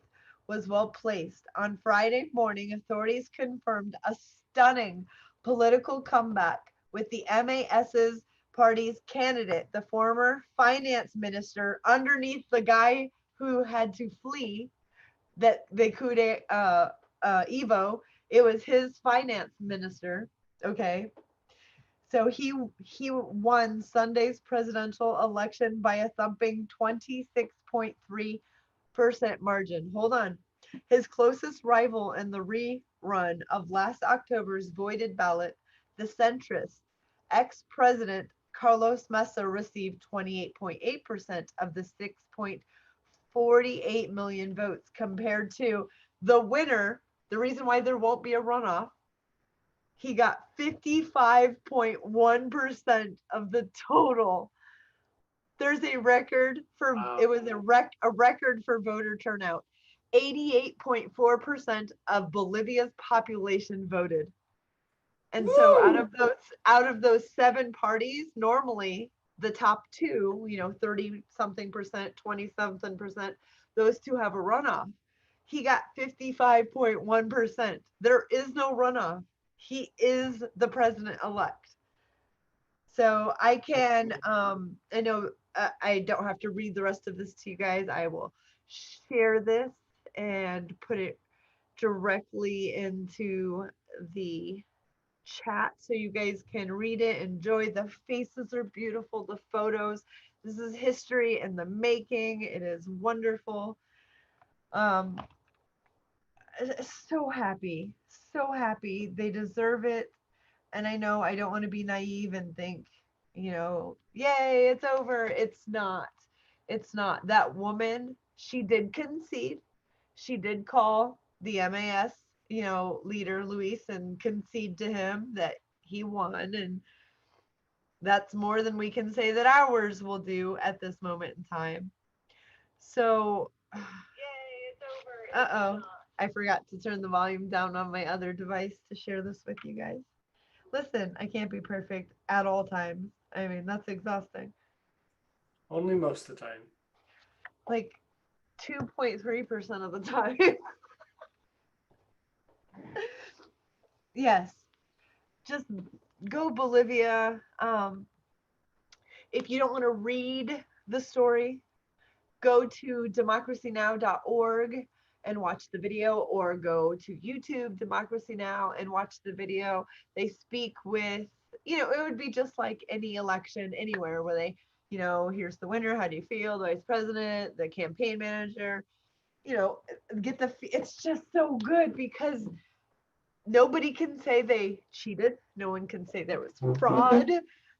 [SPEAKER 2] was well placed. On Friday morning, authorities confirmed a stunning political comeback with the MAS's party's candidate, the former finance minister, underneath the guy who had to flee that they could Evo. It was his finance minister. Okay. So he won Sunday's presidential election by a thumping 26.3% margin. Hold on. His closest rival in the rerun of last October's voided ballot, the centrist ex-president Carlos Mesa, received 28.8% of the 6.48 million votes compared to the winner. The reason why there won't be a runoff, he got 55.1% of the total. There's a record for it was a record for voter turnout. 88.4% of Bolivia's population voted. And so out of those 7 parties, normally the top 2, 30 something percent, 20 something percent, those 2 have a runoff. He got 55.1%. There is no runoff. He is the president-elect. So I can, I know I don't have to read the rest of this to you guys. I will share this and put it directly into the chat so you guys can read it, enjoy. The faces are beautiful, the photos. This is history in the making. It is wonderful. Um, so happy, so happy. They deserve it. And I know I don't want to be naive and think, yay, it's over. It's not. It's not. That woman, she did concede. She did call the MAS, leader Luis and concede to him that he won. And that's more than we can say that ours will do at this moment in time. So, yay, it's over. Uh-oh. I forgot to turn the volume down on my other device to share this with you guys. Listen, I can't be perfect at all times. I mean, that's exhausting.
[SPEAKER 1] Only most of the time.
[SPEAKER 2] Like 2.3% of the time. Yes. Just go Bolivia. If you don't want to read the story, go to democracynow.org and watch the video, or go to YouTube, Democracy Now, and watch the video. They speak with, it would be just like any election anywhere where they, here's the winner, how do you feel, the vice president, the campaign manager, it's just so good because nobody can say they cheated. No one can say there was fraud.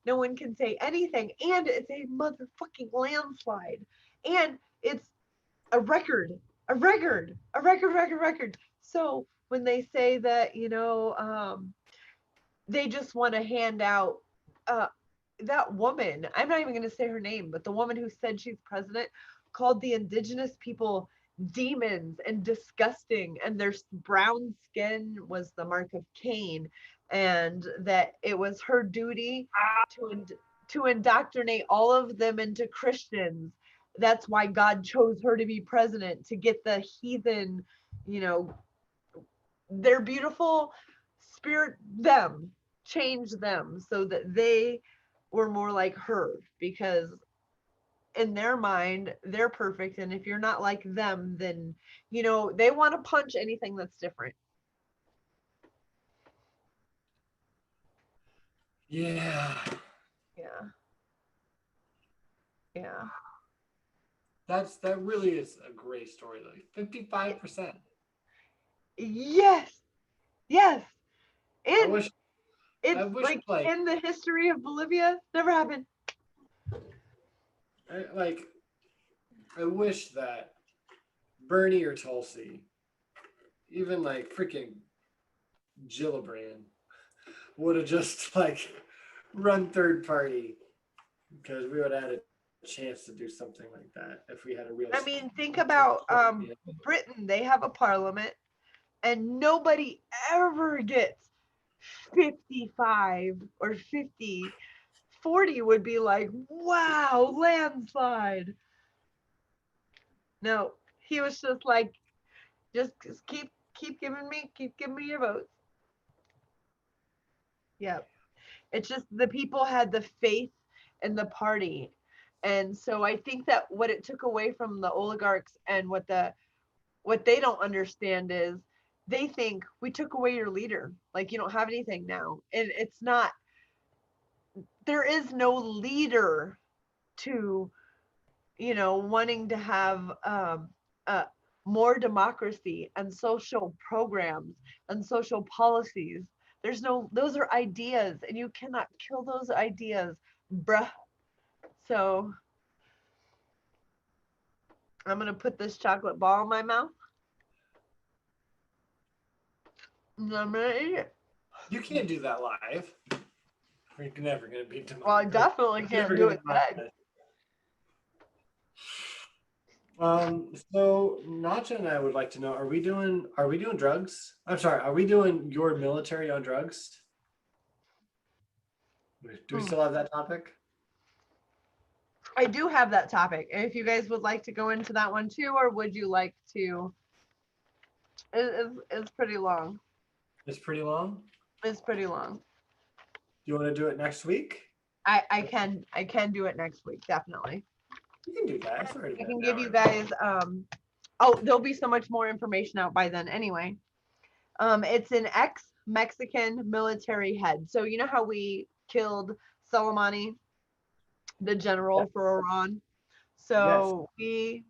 [SPEAKER 2] No one can say anything. And it's a motherfucking landslide. And it's a record. So when they say that, they just want to hand out that woman, I'm not even going to say her name, but the woman who said she's president called the indigenous people demons and disgusting, and their brown skin was the mark of Cain, and that it was her duty to indoctrinate all of them into Christians. That's why God chose her to be president, to get the heathen, their beautiful spirit, change them so that they were more like her, because in their mind they're perfect, and if you're not like them, then they want to punch anything that's different.
[SPEAKER 1] Yeah. That really is a great story, though. 55%.
[SPEAKER 2] Yes. And
[SPEAKER 1] I wish
[SPEAKER 2] like in the history of Bolivia, never happened.
[SPEAKER 1] I wish that Bernie or Tulsi, even like freaking Gillibrand, would have just like run third party, because we would have had a chance to do something like that if we had a real.
[SPEAKER 2] I mean, think about Britain. They have a parliament, and nobody ever gets 55 or 50. 40 would be like, wow, landslide. No, he was just like, just keep giving me your votes. Yep. It's just the people had the faith in the party. And so I think that what it took away from the oligarchs, and what they don't understand is, they think we took away your leader. Like, you don't have anything now. And it's not, there is no leader to, wanting to have more democracy and social programs and social policies. Those are ideas, and you cannot kill those ideas, bruh. So I'm going to put this chocolate ball in my mouth, and I'm going to eat it.
[SPEAKER 1] You can't do that live. You're never going to beat democracy.
[SPEAKER 2] Well, I definitely can't do it dead.
[SPEAKER 1] So Nacha and I would like to know, are we doing drugs? I'm sorry, are we doing your military on drugs? Do we still have that topic?
[SPEAKER 2] I do have that topic. And if you guys would like to go into that one too, or would you like to? It's pretty long.
[SPEAKER 1] It's pretty long?
[SPEAKER 2] It's pretty long.
[SPEAKER 1] You want to do it next week?
[SPEAKER 2] I can do it next week, definitely.
[SPEAKER 1] You can do that. It's already
[SPEAKER 2] I
[SPEAKER 1] been
[SPEAKER 2] can
[SPEAKER 1] an
[SPEAKER 2] give
[SPEAKER 1] hour.
[SPEAKER 2] you guys oh, there'll be so much more information out by then anyway. It's an ex-Mexican military head. So you know how we killed Soleimani, the general for Iran?
[SPEAKER 1] Yes.
[SPEAKER 2] So we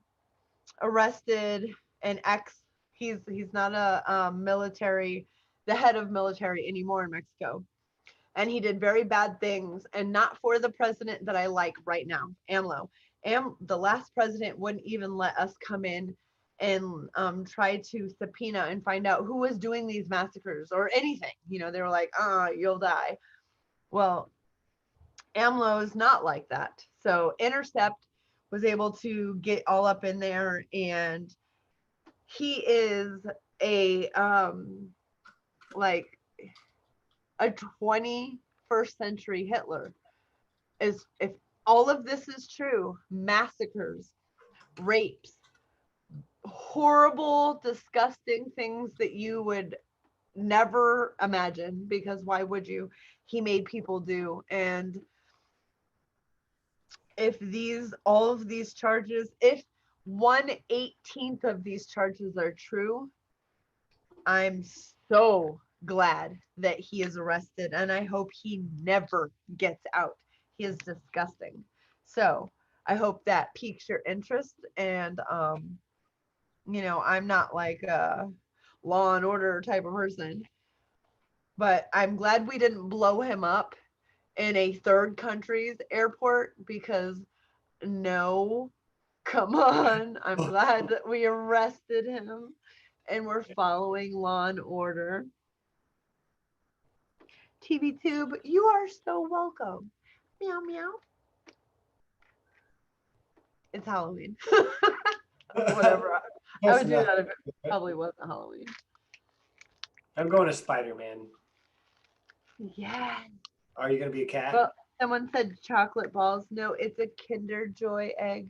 [SPEAKER 2] arrested an ex. He's not a military, the head of military anymore in Mexico, and he did very bad things, and not for the president that I like right now, AMLO. The last president wouldn't even let us come in and try to subpoena and find out who was doing these massacres or anything. You know, they were like, you'll die. Well, AMLO is not like that. So Intercept was able to get all up in there, and he is a like a 21st century Hitler. Is if all of this is true, massacres, rapes, horrible, disgusting things that you would never imagine, because why would you? He made people do. And if all of these charges, if 1/18th of these charges are true, I'm so glad that he is arrested, and I hope he never gets out. He is disgusting. So I hope that piques your interest. And I'm not like a Law and Order type of person, but I'm glad we didn't blow him up in a third country's airport, because no, come on. I'm glad that we arrested him and we're following Law and Order. TV Tube, you are so welcome. Meow meow. It's Halloween. Whatever. I
[SPEAKER 1] Close
[SPEAKER 2] would do
[SPEAKER 1] enough.
[SPEAKER 2] that if it probably wasn't Halloween.
[SPEAKER 1] I'm going to Spider-Man.
[SPEAKER 2] Yeah.
[SPEAKER 1] Are you going to be a cat?
[SPEAKER 2] Well, someone said chocolate balls. No, it's a Kinder Joy egg.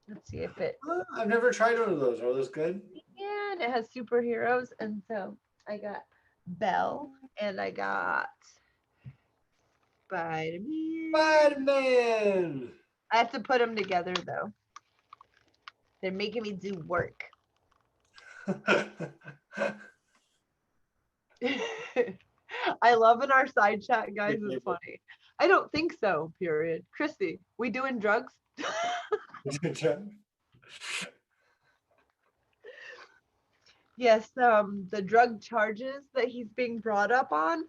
[SPEAKER 2] Let's see if it.
[SPEAKER 1] I've never tried one of those. Are those good?
[SPEAKER 2] Yeah, and it has superheroes. And so I got Belle and I got Spider-Man.
[SPEAKER 1] Spider-Man!
[SPEAKER 2] I have to put them together though. They're making me do work. I love in our side chat, guys. It's funny. I don't think so. Period. Christy, we doing drugs? Yes. The drug charges that he's being brought up on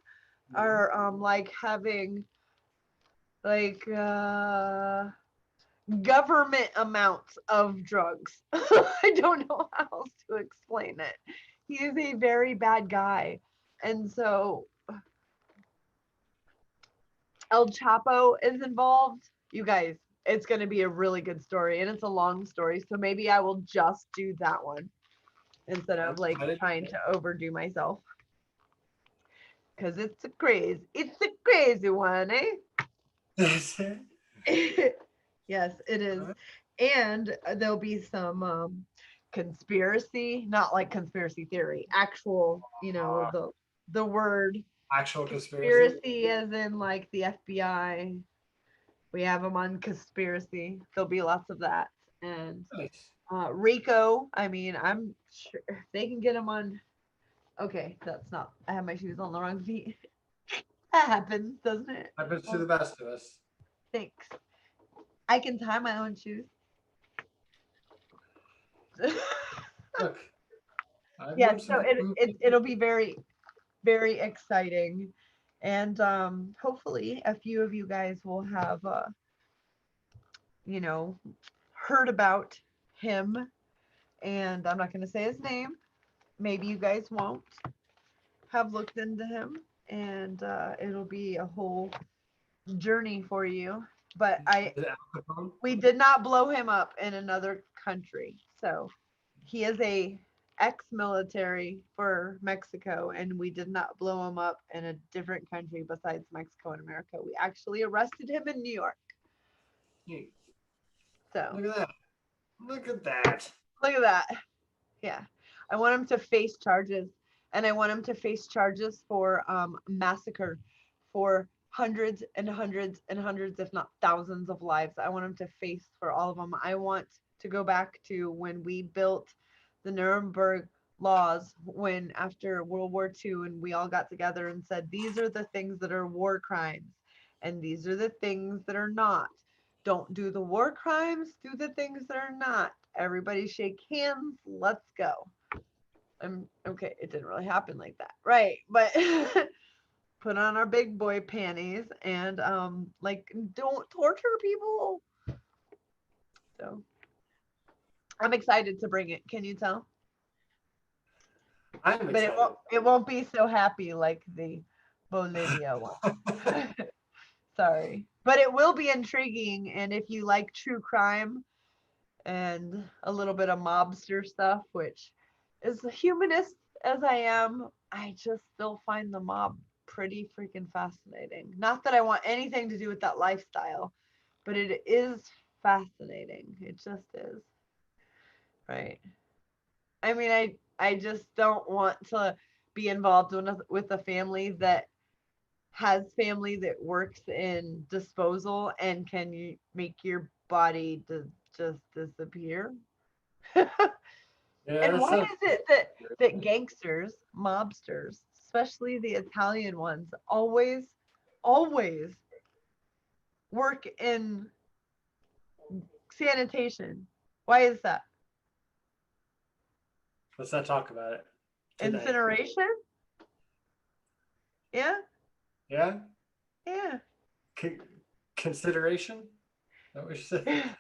[SPEAKER 2] are like having like government amounts of drugs. I don't know how else to explain it. He is a very bad guy, and so El Chapo is involved. You guys, it's going to be a really good story, and it's a long story, so maybe I will just do that one instead of like trying to overdo myself, because it's a crazy one, eh? Yes, it is. And there'll be some conspiracy, not like conspiracy theory, actual, the word
[SPEAKER 1] Actual
[SPEAKER 2] conspiracy as in like the FBI. We have them on conspiracy. There'll be lots of that. And
[SPEAKER 1] Nice.
[SPEAKER 2] Rico, I mean, I'm sure they can get them on. Okay, that's not, I have my shoes on the wrong feet. That happens, doesn't it?
[SPEAKER 1] Happens to the best of us.
[SPEAKER 2] Thanks. I can tie my own shoes.
[SPEAKER 1] Look.
[SPEAKER 2] Yeah, so it'll be very, very exciting. And hopefully a few of you guys will have heard about him. And I'm not going to say his name. Maybe you guys won't have looked into him, and it'll be a whole journey for you. But we did not blow him up in another country. So he is a ex-military for Mexico, and we did not blow him up in a different country besides Mexico and America. We actually arrested him in New York. So
[SPEAKER 1] look at that. Look at that.
[SPEAKER 2] Look at that. Yeah. I want him to face charges and I want him to face charges for massacre, for hundreds and hundreds and hundreds, if not thousands of lives. I want him to face for all of them. I want to go back to when we built the Nuremberg laws, when after World War II, and we all got together and said, these are the things that are war crimes, and these are the things that are not. Don't do the war crimes, do the things that are not. Everybody shake hands, let's go. Okay, it didn't really happen like that, right? But put on our big boy panties and like, don't torture people. So I'm excited to bring it. Can you tell?
[SPEAKER 1] I'm excited.
[SPEAKER 2] But it won't be so happy like the Bolivia one. Sorry. But it will be intriguing, and if you like true crime and a little bit of mobster stuff, which as humanist as I am, I just still find the mob pretty freaking fascinating. Not that I want anything to do with that lifestyle, but it is fascinating. It just is. Right. I mean, I just don't want to be involved with a family that has family that works in disposal and can you make your body just disappear.
[SPEAKER 1] Yeah,
[SPEAKER 2] And
[SPEAKER 1] that
[SPEAKER 2] why
[SPEAKER 1] sounds
[SPEAKER 2] is it that gangsters, mobsters, especially the Italian ones, always work in sanitation? Why is that?
[SPEAKER 1] Let's not talk about it tonight.
[SPEAKER 2] Incineration? Yeah?
[SPEAKER 1] Yeah?
[SPEAKER 2] Yeah.
[SPEAKER 1] Consideration? Is that what you said?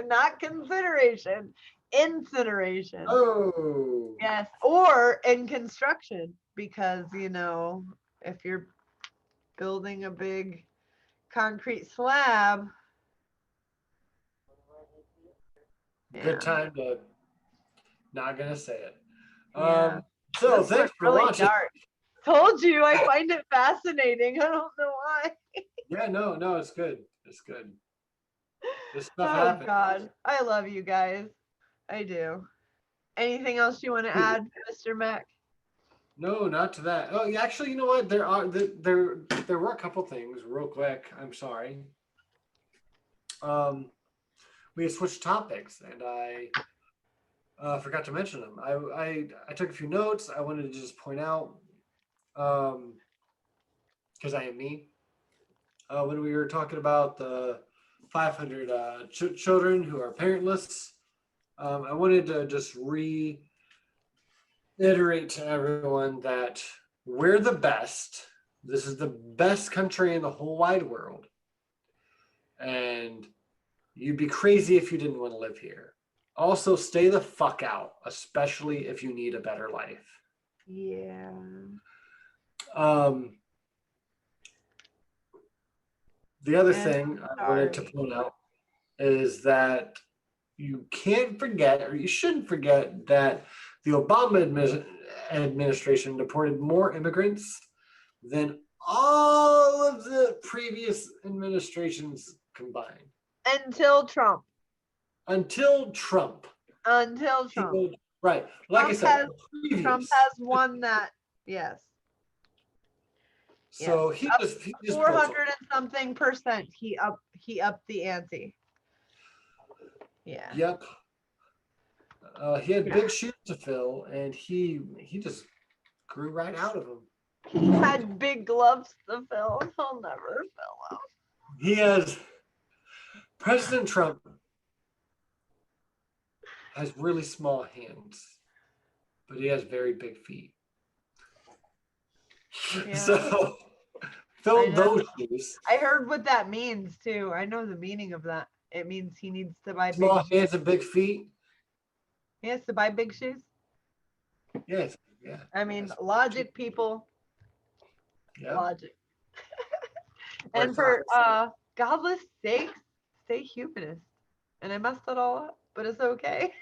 [SPEAKER 2] Not consideration, incineration.
[SPEAKER 1] Oh.
[SPEAKER 2] Yes, or in construction, because if you're building a big concrete slab,
[SPEAKER 1] Good time to not gonna say it.
[SPEAKER 2] Yeah.
[SPEAKER 1] So
[SPEAKER 2] This
[SPEAKER 1] thanks
[SPEAKER 2] went
[SPEAKER 1] for
[SPEAKER 2] really
[SPEAKER 1] watching.
[SPEAKER 2] dark. Told you, I find it fascinating. I don't know why.
[SPEAKER 1] Yeah, no, it's good. It's good. This stuff
[SPEAKER 2] Oh
[SPEAKER 1] happens.
[SPEAKER 2] God, I love you guys. I do. Anything else you want to add, Mr. Mac?
[SPEAKER 1] No, not to that. Oh, yeah, actually, you know what? There were a couple things real quick. I'm sorry. We had switched topics, and I forgot to mention them. I took a few notes. I wanted to just point out, because I am me. When we were talking about the 500 children who are parentless, I wanted to just reiterate to everyone that we're the best. This is the best country in the whole wide world. And you'd be crazy if you didn't want to live here. Also, stay the fuck out, especially if you need a better life.
[SPEAKER 2] Yeah.
[SPEAKER 1] The other thing I wanted to point out is that you can't forget, or you shouldn't forget, that the Obama administration deported more immigrants than all of the previous administrations combined.
[SPEAKER 2] Until Trump.
[SPEAKER 1] Right. Like I said,
[SPEAKER 2] Trump has won that. Yes.
[SPEAKER 1] So
[SPEAKER 2] yes.
[SPEAKER 1] he just
[SPEAKER 2] 400 and something %. He upped the ante. Yeah.
[SPEAKER 1] Yep. He had big shoes to fill, and he just grew right out of them.
[SPEAKER 2] He had big gloves to fill. He'll never fill them.
[SPEAKER 1] He has. President Trump has really small hands, but he has very big feet. Yeah. So fill those shoes.
[SPEAKER 2] I heard what that means too. I know the meaning of that. It means he needs to buy
[SPEAKER 1] small hands and big feet.
[SPEAKER 2] He has to buy big shoes.
[SPEAKER 1] Yes. Yeah.
[SPEAKER 2] I mean, logic, people.
[SPEAKER 1] Yeah.
[SPEAKER 2] Logic. And for godless sakes, stay humanist. And I messed it all up, but it's okay.